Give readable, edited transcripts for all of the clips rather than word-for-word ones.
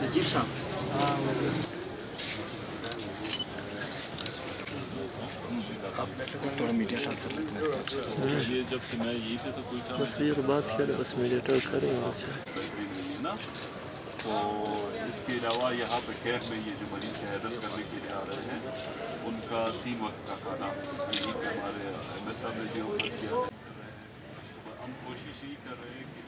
نجیب صاحب تھوڑا media talk کر لیتے ہیں. یہ جب سے میں یہی تھے تو کوئی کام بس یہ بات کرے بس میڈیا ٹاک کریں گے. نا تو اس کے علاوہ یہاں پہ کیمپ میں یہ جو مریض کی حیدت کرنے کے لیے آ رہے ہیں ان کا 3 وقت کا کھانا یہی پہ ہمارے ایم ایس صاحب نے جو اوپر کیا ہم کوشش یہی کر رہے ہیں کہ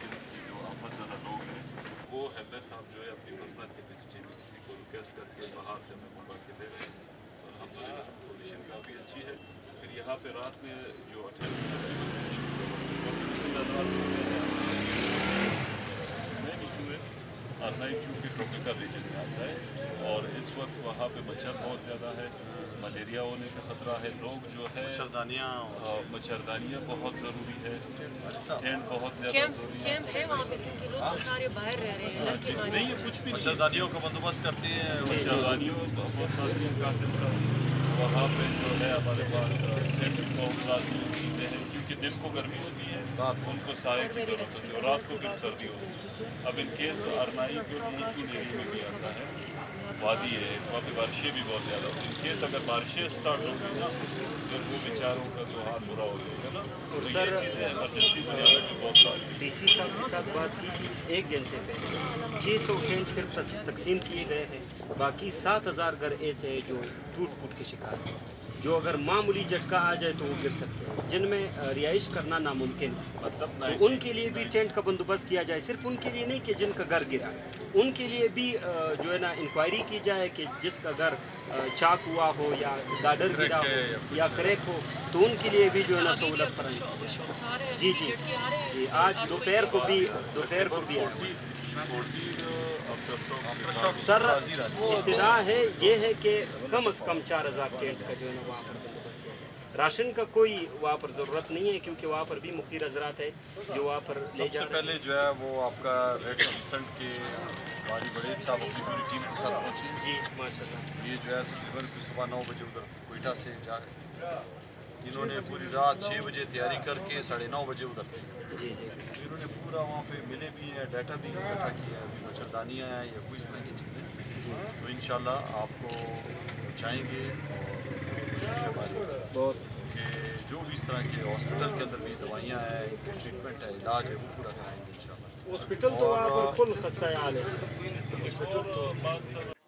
جو آفت زدہ لوگ ہیں وہ ایم ایس صاحب جو ہے اپنی پرسنل کیپیسٹی میں کسی کو ریکویسٹ کر کے باہر سے ہمیں منگوا کے دے رہے ہیں تو الحمدللہ پوزیشن کافی اچھی ہے. پھر یہاں پہ رات میں جو 18 آرنائی چونکہ ٹروپیکل ریجن میں آتا ہے اور اس وقت وہاں پہ مچھر بہت زیادہ ہے, ملیریا ہونے کا خطرہ ہے. لوگ جو ہے مچھردانیاں بہت ضروری ہے, ٹینٹ بہت زیادہ ضروری ہے. نہیں یہ کچھ بھی مچھردانیوں کا بندوبست کرتی ہے, مچھردانیوں بہت ناظرین قاسم صاحب وہاں پہ جو ہے ہمارے پاس ٹینٹ بہت لازمی چیزیں ہیں کیونکہ دن کو گرمی ہوتی ہے ان کو سائے کی ضرورت ہوتی ہے اور رات کو پھر سردی ہوتی ہے. اب ان کیس آرنائی جو نیچو ایریا میں بھی آتا ہے وادی ہے وہاں پہ بارشیں بھی بہت زیادہ ہوتی ہیں. ان کیس اگر بارشیں اسٹارٹ ہو گئی نا پھر وہ بیچاروں کا جو حال برا ہو جائے گا نا. تو یہ چیزیں ایمرجنسی میں بہت ساری ڈی سی صاحب کے ساتھ بات کی تھی 1 گھنٹے پہلے 600 ٹینٹ صرف تقسیم کیے گئے ہیں, باقی 7000 گھر ایسے ہیں جو ٹوٹ پھوٹ کے شکار ہیں, جو اگر معمولی جھٹکا آ جائے تو وہ گر سکتے ہیں, جن میں رہائش کرنا ناممکن ہے. مطلب تو ان کے لیے بھی ٹینٹ کا بندوبست کیا جائے, صرف ان کے لیے نہیں کہ جن کا گھر گرا, ان کے لیے بھی جو ہے نا انکوائری کی جائے کہ جس کا گھر چاک ہوا ہو یا گارڈر گرا ہو یا کریک ہو تو ان کے لیے بھی جو ہے نا سہولت فراہم کی جائے. جی جی جی آج دوپہر کو بھی سر استدعا ہے یہ ہے کہ کم از کم 4000 ٹینٹ کا جو ہے نا وہاں پر بندوبست کیا جائے. راشن کا کوئی وہاں پر ضرورت نہیں ہے کیونکہ وہاں پر بھی مقیر حضرات ہے جو وہاں پر لے سب جا سے رہے پہلے جو ہے وہ آپ کا ریڈ کریسنٹ کے ہماری بڑے صاحب اپنی پوری ٹیم کے ساتھ پہنچی. جی ماشاء اللہ. یہ جو ہے تقریباً صبح 9 بجے ادھر کوئٹہ سے جا رہے ہیں. انہوں نے پوری رات 6 بجے تیاری کر کے 9:30 بجے ادھر تھے. جی جی انہوں نے پورا وہاں پہ ملے بھی ہیں, ڈیٹا بھی اکٹھا کیا ہے, مچھردانیاں ہیں یا کوئی اس طرح کی چیزیں تو انشاءاللہ آپ کو پہنچائیں گے. اور بہت کہ جو بھی اس طرح کے ہاسپٹل کے اندر بھی دوائیاں ہیں, ان کے ٹریٹمنٹ ہے, علاج ہے, وہ پورا کرائیں گے انشاءاللہ. ہاسپٹل تو وہاں پر فل خستہ حال ہے سر. ہاسپٹل تو